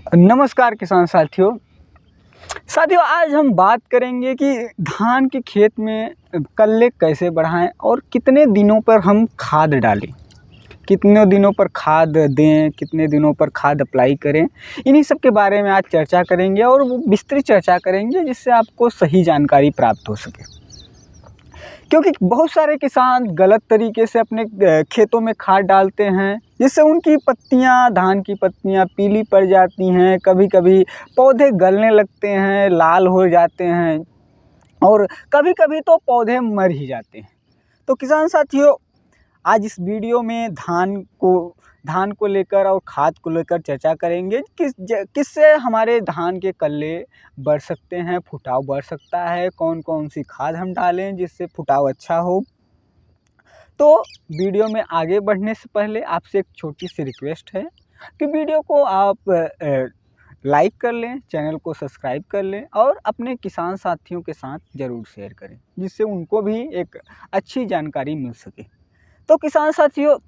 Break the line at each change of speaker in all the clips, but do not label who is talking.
नमस्कार किसान साथियों आज हम बात करेंगे कि धान के खेत में कल्ले कैसे बढ़ाएं और कितने दिनों पर हम खाद डालें, कितने दिनों पर खाद दें, कितने दिनों पर खाद अप्लाई करें। इन्हीं सब के बारे में आज चर्चा करेंगे और वो विस्तृत चर्चा करेंगे जिससे आपको सही जानकारी प्राप्त हो सके। क्योंकि बहुत सारे किसान गलत तरीके से अपने खेतों में खाद डालते हैं जिससे उनकी पत्तियां, धान की पत्तियां पीली पड़ जाती हैं, कभी कभी पौधे गलने लगते हैं, लाल हो जाते हैं और कभी कभी तो पौधे मर ही जाते हैं। तो किसान साथियों आज इस वीडियो में धान को लेकर और खाद को लेकर चर्चा करेंगे किससे हमारे धान के कल्ले बढ़ सकते हैं, फुटाव बढ़ सकता है, कौन कौन सी खाद हम डालें जिससे फुटाव अच्छा हो। तो वीडियो में आगे बढ़ने से पहले आपसे एक छोटी सी रिक्वेस्ट है कि वीडियो को आप लाइक कर लें, चैनल को सब्सक्राइब कर लें और अपने किसान साथियों के साथ ज़रूर शेयर करें जिससे उनको भी एक अच्छी जानकारी मिल सके। तो किसान साथियों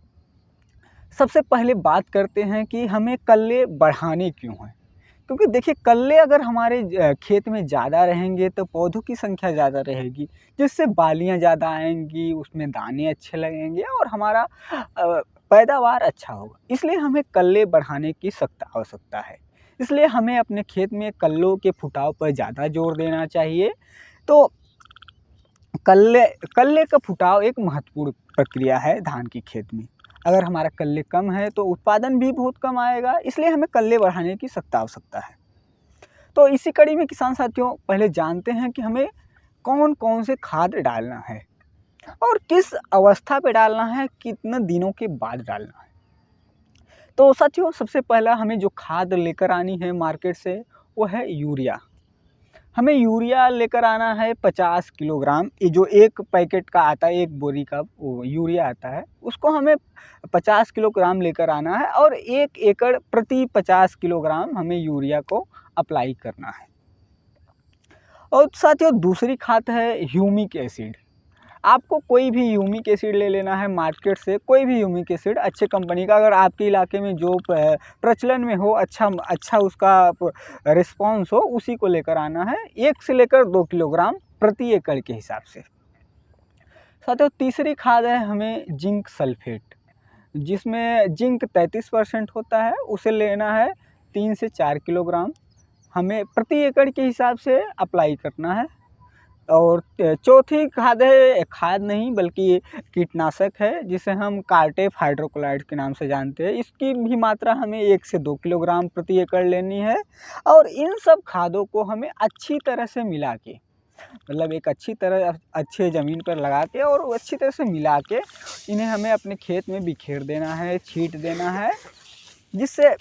सबसे पहले बात करते हैं कि हमें कल्ले बढ़ाने क्यों हैं। क्योंकि देखिए कल्ले अगर हमारे खेत में ज़्यादा रहेंगे तो पौधों की संख्या ज़्यादा रहेगी जिससे बालियाँ ज़्यादा आएंगी, उसमें दाने अच्छे लगेंगे और हमारा पैदावार अच्छा होगा। इसलिए हमें कल्ले बढ़ाने की सख्त आवश्यकता है। इसलिए हमें अपने खेत में कल्लों के फुटाव पर ज़्यादा जोर देना चाहिए। तो कल्ले का फुटाव एक महत्वपूर्ण प्रक्रिया है धान की खेत में। अगर हमारा कल्ले कम है तो उत्पादन भी बहुत कम आएगा, इसलिए हमें कल्ले बढ़ाने की सख्त आवश्यकता है। तो इसी कड़ी में किसान साथियों पहले जानते हैं कि हमें कौन कौन से खाद डालना है और किस अवस्था पे डालना है, कितने दिनों के बाद डालना है। तो साथियों सबसे पहला हमें जो खाद लेकर आनी है मार्केट से वो है यूरिया। हमें यूरिया लेकर आना है 50 किलोग्राम। ये जो एक पैकेट का आता है, एक बोरी का वो यूरिया आता है, उसको हमें 50 किलोग्राम लेकर आना है और 1 एकड़ प्रति 50 किलोग्राम हमें यूरिया को अप्लाई करना है। और साथियों दूसरी खाद है ह्यूमिक एसिड। आपको कोई भी ह्यूमिक एसिड ले लेना है मार्केट से, कोई भी ह्यूमिक एसिड अच्छे कंपनी का, अगर आपके इलाके में जो प्रचलन में हो, अच्छा उसका रिस्पॉन्स हो, उसी को लेकर आना है। 1 से लेकर 2 किलोग्राम प्रति एकड़ के हिसाब से। साथियों तीसरी खाद है हमें जिंक सल्फेट, जिसमें जिंक 33% होता है, उसे लेना है 3 से 4 किलोग्राम हमें प्रति एकड़ के हिसाब से अप्लाई करना है। और चौथी खाद है, खाद नहीं बल्कि कीटनाशक है जिसे हम कार्टेप हाइड्रोक्लोराइड के नाम से जानते हैं। इसकी भी मात्रा हमें 1 से 2 किलोग्राम प्रति एकड़ लेनी है और इन सब खादों को हमें अच्छी तरह से मिला के, मतलब एक अच्छे ज़मीन पर लगा के और अच्छी तरह से मिला के इन्हें हमें अपने खेत में बिखेर देना है, छींट देना है, जिससे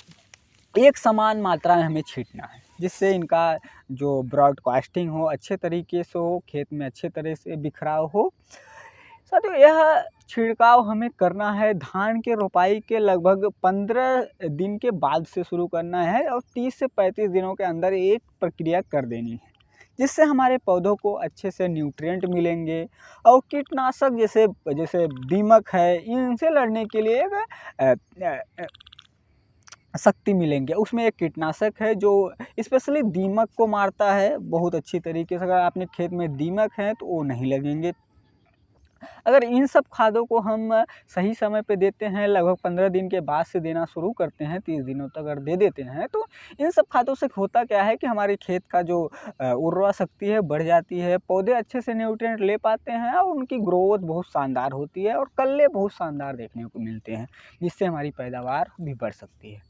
एक समान मात्रा में हमें छींटना है जिससे इनका जो ब्रॉडकास्टिंग हो, अच्छे तरीके से हो, खेत में अच्छे तरह से बिखराव हो। साथियों यह छिड़काव हमें करना है धान के रोपाई के लगभग 15 दिन के बाद से शुरू करना है और 30 से 35 दिनों के अंदर एक प्रक्रिया कर देनी है जिससे हमारे पौधों को अच्छे से न्यूट्रिएंट मिलेंगे और कीटनाशक जैसे दीमक है, इनसे लड़ने के लिए शक्ति मिलेंगे। उसमें एक कीटनाशक है जो स्पेशली दीमक को मारता है बहुत अच्छी तरीके से। अगर आपने खेत में दीमक है तो वो नहीं लगेंगे। अगर इन सब खादों को हम सही समय पे देते हैं, लगभग 15 दिन के बाद से देना शुरू करते हैं, 30 दिनों तक अगर दे देते हैं, तो इन सब खादों से होता क्या है कि हमारे खेत का जो उर्वरा शक्ति है बढ़ जाती है, पौधे अच्छे से न्यूट्रिएंट ले पाते हैं और उनकी ग्रोथ बहुत शानदार होती है और कल्ले बहुत शानदार देखने को मिलते हैं, जिससे हमारी पैदावार भी बढ़ सकती है।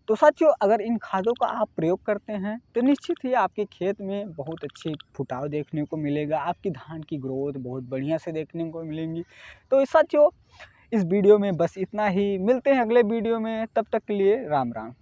तो साथियों अगर इन खादों का आप प्रयोग करते हैं तो निश्चित ही आपके खेत में बहुत अच्छी फुटाव देखने को मिलेगा, आपकी धान की ग्रोथ बहुत बढ़िया से देखने को मिलेंगी। तो साथियों इस वीडियो में बस इतना ही, मिलते हैं अगले वीडियो में, तब तक के लिए राम राम।